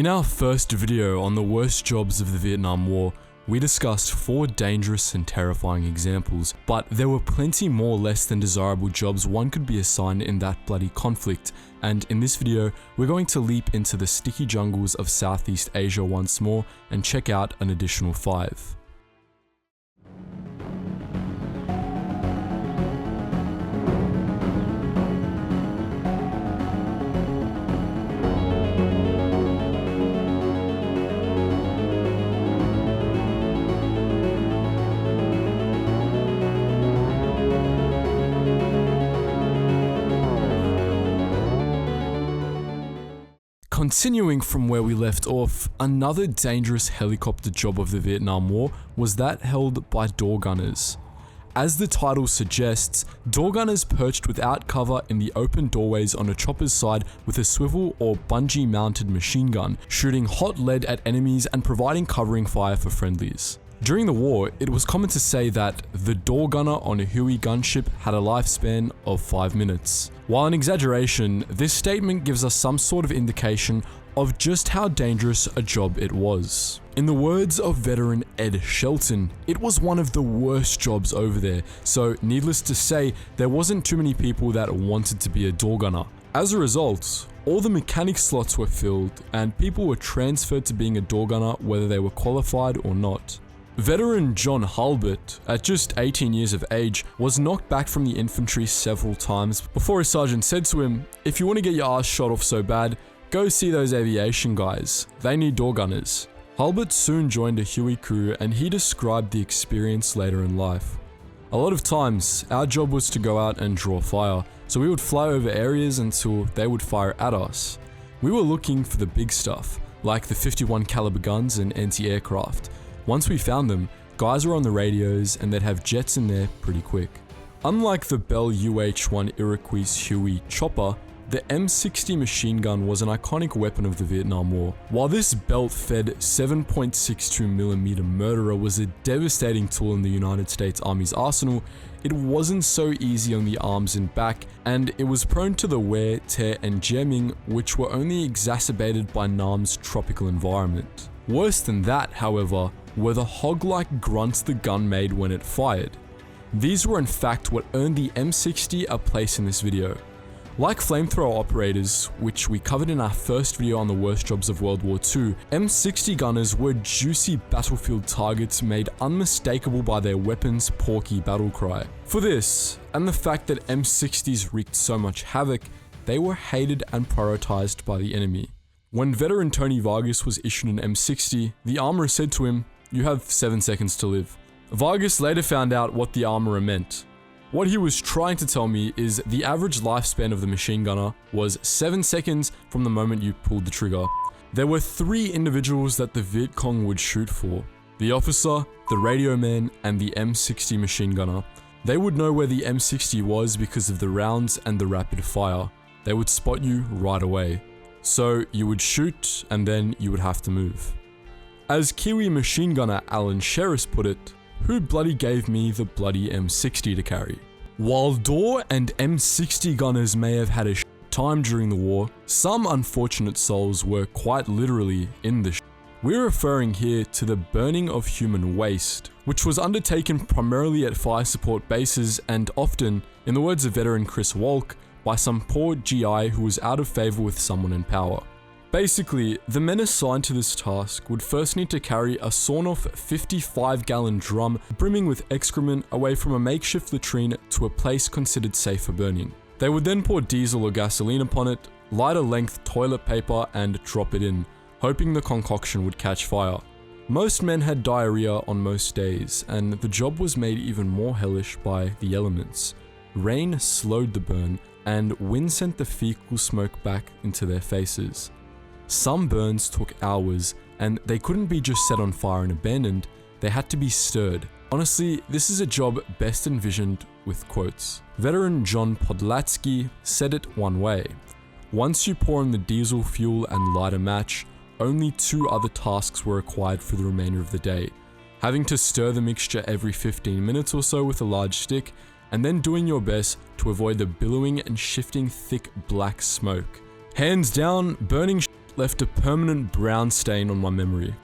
In our first video on the worst jobs of the Vietnam War, we discussed 4 dangerous and terrifying examples, but there were plenty more less than desirable jobs one could be assigned in that bloody conflict, and in this video, we're going to leap into the sticky jungles of Southeast Asia once more and check out an additional 5. Continuing from where we left off, another dangerous helicopter job of the Vietnam War was that held by door gunners. As the title suggests, door gunners perched without cover in the open doorways on a chopper's side with a swivel or bungee mounted machine gun, shooting hot lead at enemies and providing covering fire for friendlies. During the war, it was common to say that the door gunner on a Huey gunship had a lifespan of 5 minutes. While an exaggeration, this statement gives us some sort of indication of just how dangerous a job it was. In the words of veteran Ed Shelton, it was one of the worst jobs over there, so needless to say, there wasn't too many people that wanted to be a door gunner. As a result, all the mechanic slots were filled and people were transferred to being a door gunner whether they were qualified or not. Veteran John Hulbert, at just 18 years of age, was knocked back from the infantry several times before his sergeant said to him, "If you want to get your ass shot off so bad, go see those aviation guys. They need door gunners." Hulbert soon joined a Huey crew and he described the experience later in life. "A lot of times, our job was to go out and draw fire, so we would fly over areas until they would fire at us. We were looking for the big stuff, like the 51 caliber guns and anti-aircraft. Once we found them, guys were on the radios and they'd have jets in there pretty quick." Unlike the Bell UH-1 Iroquois Huey chopper, the M60 machine gun was an iconic weapon of the Vietnam War. While this belt-fed 7.62mm murderer was a devastating tool in the United States Army's arsenal, it wasn't so easy on the arms and back, and it was prone to the wear, tear, and jamming, which were only exacerbated by Nam's tropical environment. Worse than that, however, were the hog-like grunts the gun made when it fired. These were in fact what earned the M60 a place in this video. Like flamethrower operators, which we covered in our first video on the worst jobs of World War II, M60 gunners were juicy battlefield targets made unmistakable by their weapon's porky battle cry. For this, and the fact that M60s wreaked so much havoc, they were hated and prioritized by the enemy. When veteran Tony Vargas was issued an M60, the armorer said to him, "You have 7 seconds to live." Vargas later found out what the armorer meant. What he was trying to tell me is the average lifespan of the machine gunner was 7 seconds from the moment you pulled the trigger. There were 3 individuals that the Viet Cong would shoot for: the officer, the radio man, and the M60 machine gunner. They would know where the M60 was because of the rounds and the rapid fire. They would spot you right away. So you would shoot and then you would have to move. As Kiwi machine gunner Alan Sherris put it, "Who bloody gave me the bloody M60 to carry?" While door and M60 gunners may have had a time during the war, some unfortunate souls were quite literally in the We're referring here to the burning of human waste, which was undertaken primarily at fire support bases and often, in the words of veteran Chris Walk, by some poor GI who was out of favor with someone in power. Basically, the men assigned to this task would first need to carry a sawn-off 55-gallon drum brimming with excrement away from a makeshift latrine to a place considered safe for burning. They would then pour diesel or gasoline upon it, light a length toilet paper and drop it in, hoping the concoction would catch fire. Most men had diarrhea on most days, and the job was made even more hellish by the elements. Rain slowed the burn, and wind sent the fecal smoke back into their faces. Some burns took hours, and they couldn't be just set on fire and abandoned, they had to be stirred. Honestly, this is a job best envisioned with quotes. Veteran John Podlatsky said it one way: "Once you pour in the diesel fuel and light a match, only 2 other tasks were required for the remainder of the day: having to stir the mixture every 15 minutes or so with a large stick, and then doing your best to avoid the billowing and shifting thick black smoke. Hands down, burning left a permanent brown stain on my memory.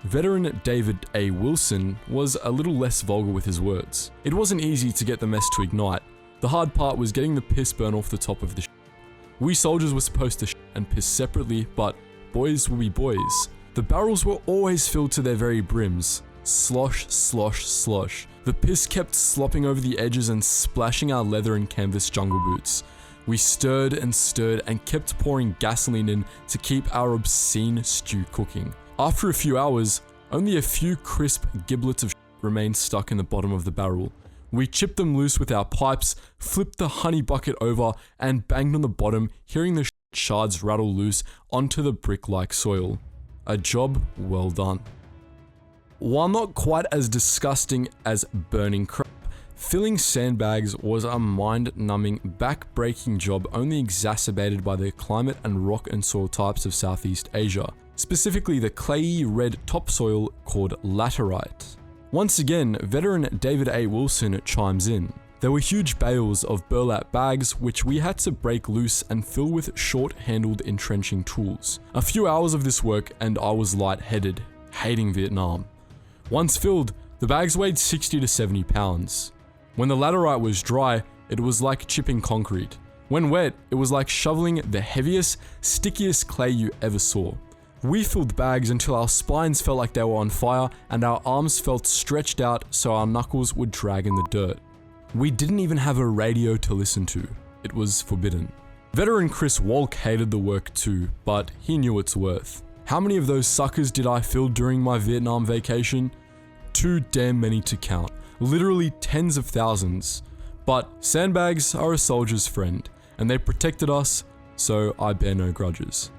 Veteran David A. Wilson was a little less vulgar with his words. It wasn't easy to get the mess to ignite. The hard part was getting the piss burn off the top of the shit. We soldiers were supposed to shit and piss separately, but boys will be boys. The barrels were always filled to their very brims. Slosh, slosh, slosh. The piss kept slopping over the edges and splashing our leather and canvas jungle boots. We stirred and kept pouring gasoline in to keep our obscene stew cooking. After a few hours, only a few crisp giblets of shit remained stuck in the bottom of the barrel. We chipped them loose with our pipes, flipped the honey bucket over, and banged on the bottom, hearing the shit shards rattle loose onto the brick-like soil. A job well done. While not quite as disgusting as burning crap, filling sandbags was a mind-numbing, back-breaking job only exacerbated by the climate and rock and soil types of Southeast Asia, specifically the clayey red topsoil called laterite. Once again, veteran David A. Wilson chimes in. There were huge bales of burlap bags which we had to break loose and fill with short-handled entrenching tools. A few hours of this work and I was lightheaded, hating Vietnam. Once filled, the bags weighed 60 to 70 pounds. When the laterite was dry, it was like chipping concrete. When wet, it was like shoveling the heaviest, stickiest clay you ever saw. We filled bags until our spines felt like they were on fire and our arms felt stretched out so our knuckles would drag in the dirt. We didn't even have a radio to listen to. It was forbidden. Veteran Chris Walk hated the work too, but he knew its worth. How many of those suckers did I fill during my Vietnam vacation? Too damn many to count. Literally tens of thousands. But sandbags are a soldier's friend, and they protected us, so I bear no grudges.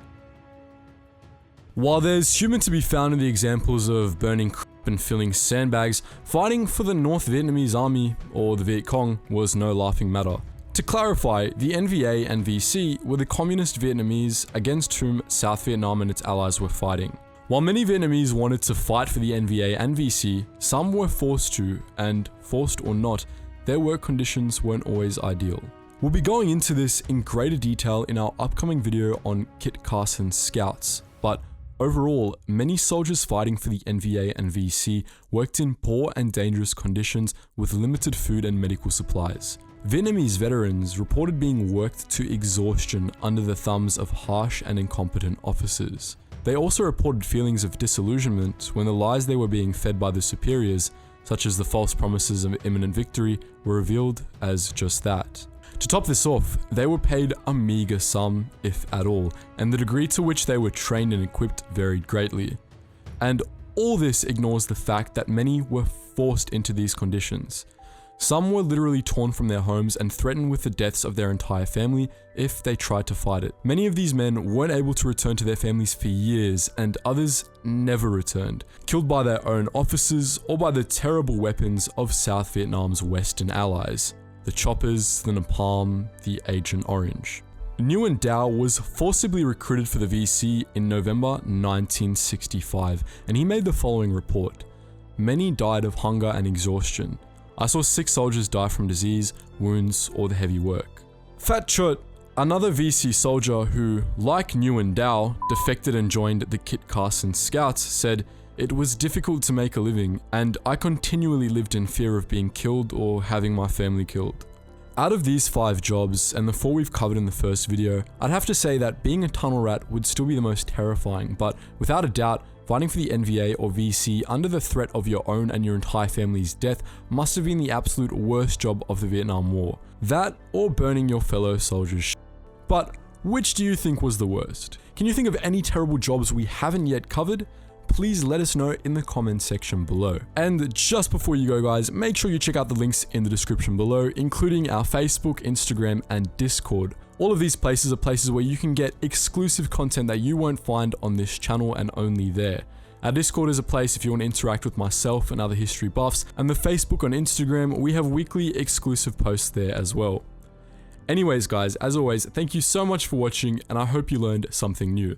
While there's humor to be found in the examples of burning crap and filling sandbags, fighting for the North Vietnamese Army, or the Viet Cong, was no laughing matter. To clarify, the NVA and VC were the communist Vietnamese against whom South Vietnam and its allies were fighting. While many Vietnamese wanted to fight for the NVA and VC, some were forced to, and forced or not, their work conditions weren't always ideal. We'll be going into this in greater detail in our upcoming video on Kit Carson's Scouts, but overall, many soldiers fighting for the NVA and VC worked in poor and dangerous conditions with limited food and medical supplies. Vietnamese veterans reported being worked to exhaustion under the thumbs of harsh and incompetent officers. They also reported feelings of disillusionment when the lies they were being fed by the superiors, such as the false promises of imminent victory, were revealed as just that. To top this off, they were paid a meager sum, if at all, and the degree to which they were trained and equipped varied greatly. And all this ignores the fact that many were forced into these conditions. Some were literally torn from their homes and threatened with the deaths of their entire family if they tried to fight it. Many of these men weren't able to return to their families for years, and others never returned, killed by their own officers or by the terrible weapons of South Vietnam's Western allies. The choppers, the napalm, the Agent Orange. Nguyen Dao was forcibly recruited for the VC in November 1965, and he made the following report. Many died of hunger and exhaustion. I saw 6 soldiers die from disease, wounds, or the heavy work. Phat Chut, another VC soldier who, like Nguyen Dao, defected and joined the Kit Carson Scouts, said, "It was difficult to make a living, and I continually lived in fear of being killed or having my family killed." Out of these 5 jobs, and the 4 we've covered in the first video, I'd have to say that being a tunnel rat would still be the most terrifying, but without a doubt, fighting for the NVA or VC under the threat of your own and your entire family's death must have been the absolute worst job of the Vietnam War. That, or burning your fellow soldiers' But which do you think was the worst? Can you think of any terrible jobs we haven't yet covered? Please let us know in the comment section below. And just before you go guys, make sure you check out the links in the description below, including our Facebook, Instagram, and Discord. All of these places are places where you can get exclusive content that you won't find on this channel and only there. Our Discord is a place if you want to interact with myself and other history buffs, and the Facebook and Instagram, we have weekly exclusive posts there as well. Anyways guys, as always, thank you so much for watching, and I hope you learned something new.